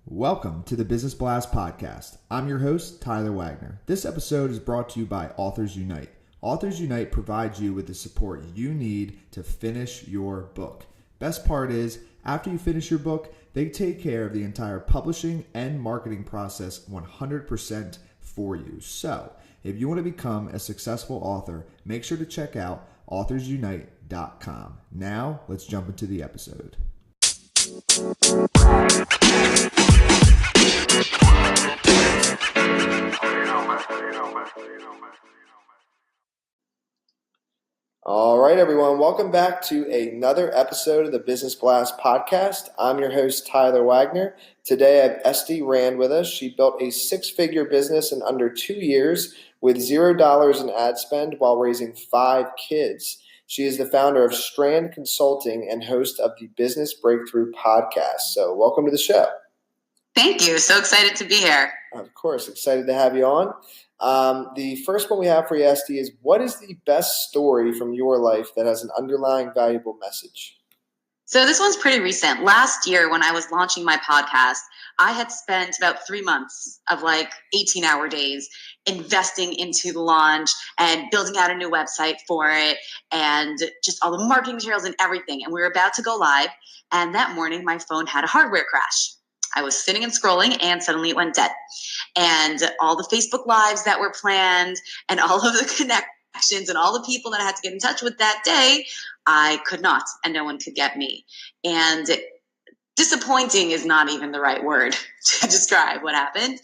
Welcome to the Business Blast Podcast. I'm your host, Tyler Wagner. This episode is brought to you by Authors Unite. Authors Unite provides you with the support you need to finish your book. Best part is, after you finish your book, they take care of the entire publishing and marketing process 100% for you. So, if you want to become a successful author, make sure to check out authorsunite.com. Now, let's jump into the episode. All right, everyone. Welcome back to another episode of the Business Blast Podcast. I'm your host, Tyler Wagner. Today, I have Estie Rand with us. She built a six-figure business in under 2 years with $0 in ad spend while raising 5 kids. She is the founder of Strand Consulting and host of the Business Breakthrough Podcast. So welcome to the show. Thank you. So excited to be here. Of course. Excited to have you on. The first one we have for you, Estie, is what is the best story from your life that has an underlying valuable message? So this one's pretty recent. Last year when I was launching my podcast, I had spent about 3 months of 18-hour days investing into the launch and building out a new website for it and just all the marketing materials and everything. And we were about to go live. And that morning, my phone had a hardware crash. I was sitting and scrolling and suddenly it went dead. And all the Facebook Lives that were planned and all of the connections and all the people that I had to get in touch with that day, I could not, and no one could get me. And disappointing is not even the right word to describe what happened.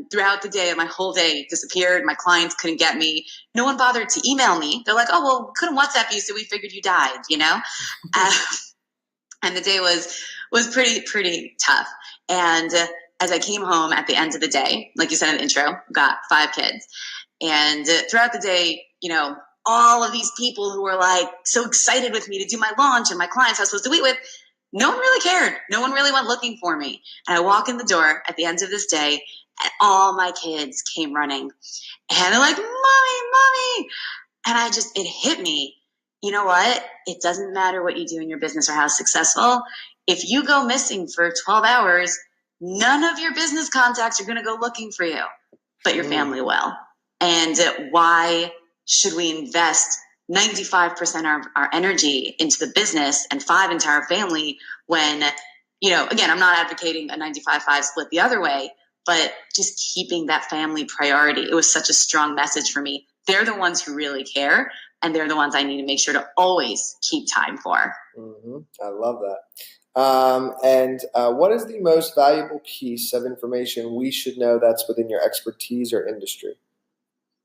Throughout the day, my whole day disappeared. My clients couldn't get me. No one bothered to email me. They're like, oh, well, couldn't WhatsApp you, so we figured you died, And the day was pretty tough. And as I came home at the end of the day, like you said in the intro, got 5 kids. And throughout the day, all of these people who were so excited with me to do my launch and my clients I was supposed to meet with, no one really cared. No one really went looking for me. And I walk in the door at the end of this day and all my kids came running. And they're like, Mommy. And it hit me. You know what? It doesn't matter what you do in your business or how successful. If you go missing for 12 hours, none of your business contacts are going to go looking for you, but your family will. And why should we invest 95% of our energy into the business and 5% into our family when, again, I'm not advocating a 95-5 split the other way, but just keeping that family priority. It was such a strong message for me. They're the ones who really care. And they're the ones I need to make sure to always keep time for. Mm-hmm. I love that. What is the most valuable piece of information we should know that's within your expertise or industry?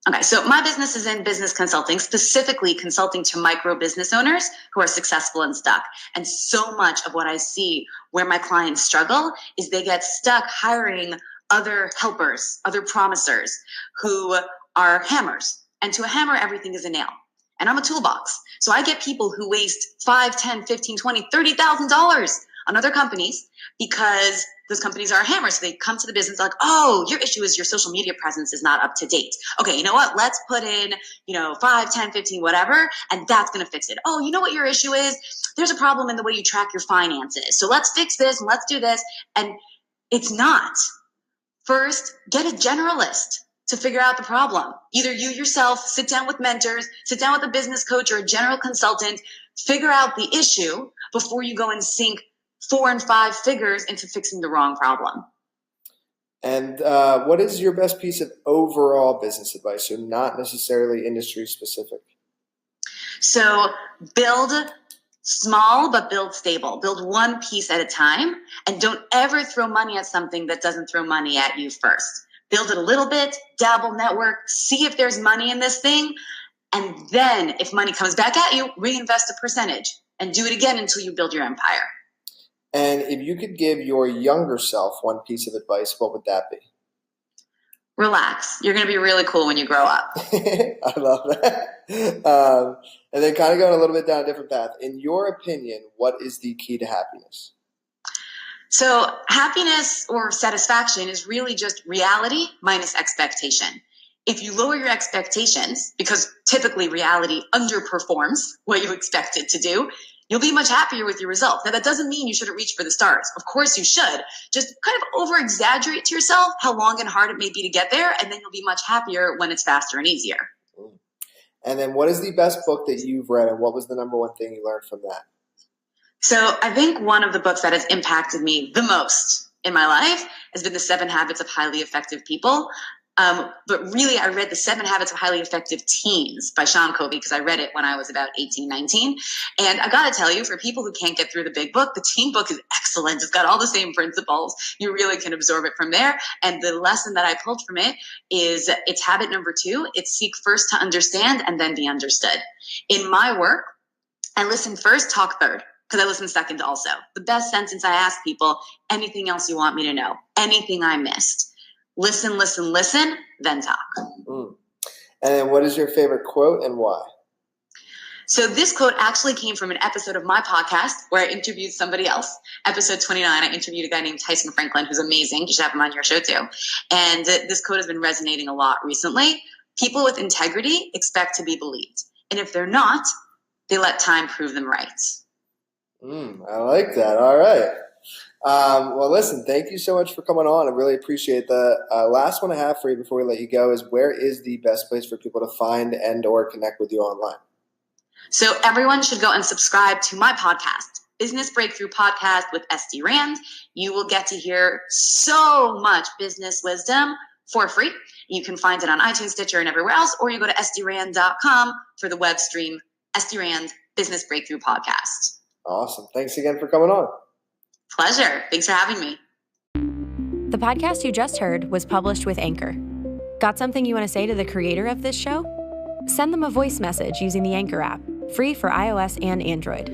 Okay, so my business is in business consulting, specifically consulting to micro business owners who are successful and stuck. And so much of what I see where my clients struggle is they get stuck hiring other helpers, other promisers who are hammers. And to a hammer, everything is a nail. And I'm a toolbox. So I get people who waste $5, $10, $15, $20, $30,000 on other companies because those companies are a hammer. So they come to the business like, oh, your issue is your social media presence is not up to date. Okay, you know what? Let's put in, 5, 10, 15, whatever, and that's going to fix it. Oh, you know what your issue is? There's a problem in the way you track your finances. So let's fix this and let's do this. And it's not. First, get a generalist to figure out the problem. Either you yourself sit down with mentors, sit down with a business coach or a general consultant, figure out the issue before you go and sink 4 and 5 figures into fixing the wrong problem. And what is your best piece of overall business advice? So not necessarily industry specific. So build small, but build stable. Build one piece at a time and don't ever throw money at something that doesn't throw money at you first. Build it a little bit, dabble, network, see if there's money in this thing. And then if money comes back at you, reinvest a percentage and do it again until you build your empire. And if you could give your younger self one piece of advice, what would that be? Relax. You're going to be really cool when you grow up. I love that. And then kind of going a little bit down a different path. In your opinion, what is the key to happiness? So happiness or satisfaction is really just reality minus expectation. If you lower your expectations, because typically reality underperforms what you expect it to do, you'll be much happier with your results. Now, that doesn't mean you shouldn't reach for the stars. Of course you should. Just kind of over-exaggerate to yourself how long and hard it may be to get there, and then you'll be much happier when it's faster and easier. And then what is the best book that you've read, and what was the number one thing you learned from that? So I think one of the books that has impacted me the most in my life has been The 7 Habits of Highly Effective People. But really, I read The 7 Habits of Highly Effective Teens by Sean Covey because I read it when I was about 18, 19. And I got to tell you, for people who can't get through the big book, the teen book is excellent. It's got all the same principles. You really can absorb it from there. And the lesson that I pulled from it is it's habit number 2. It's seek first to understand and then be understood. In my work, I listen first, talk third. Because I listen second also. The best sentence I ask people, anything else you want me to know? Anything I missed? Listen, listen, listen, then talk. And then what is your favorite quote and why? So this quote actually came from an episode of my podcast where I interviewed somebody else. Episode 29, I interviewed a guy named Tyson Franklin, who's amazing. You should have him on your show too. And this quote has been resonating a lot recently. People with integrity expect to be believed. And if they're not, they let time prove them right. I like that. All right. Well, listen, thank you so much for coming on. I really appreciate the last one I have for you before we let you go is where is the best place for people to find and or connect with you online? So everyone should go and subscribe to my podcast, Business Breakthrough Podcast with Estie Rand. You will get to hear so much business wisdom for free. You can find it on iTunes, Stitcher, and everywhere else, or you go to estierand.com for the web stream, Estie Rand Business Breakthrough Podcast. Awesome. Thanks again for coming on. Pleasure. Thanks for having me. The podcast you just heard was published with Anchor. Got something you want to say to the creator of this show? Send them a voice message using the Anchor app, free for iOS and Android.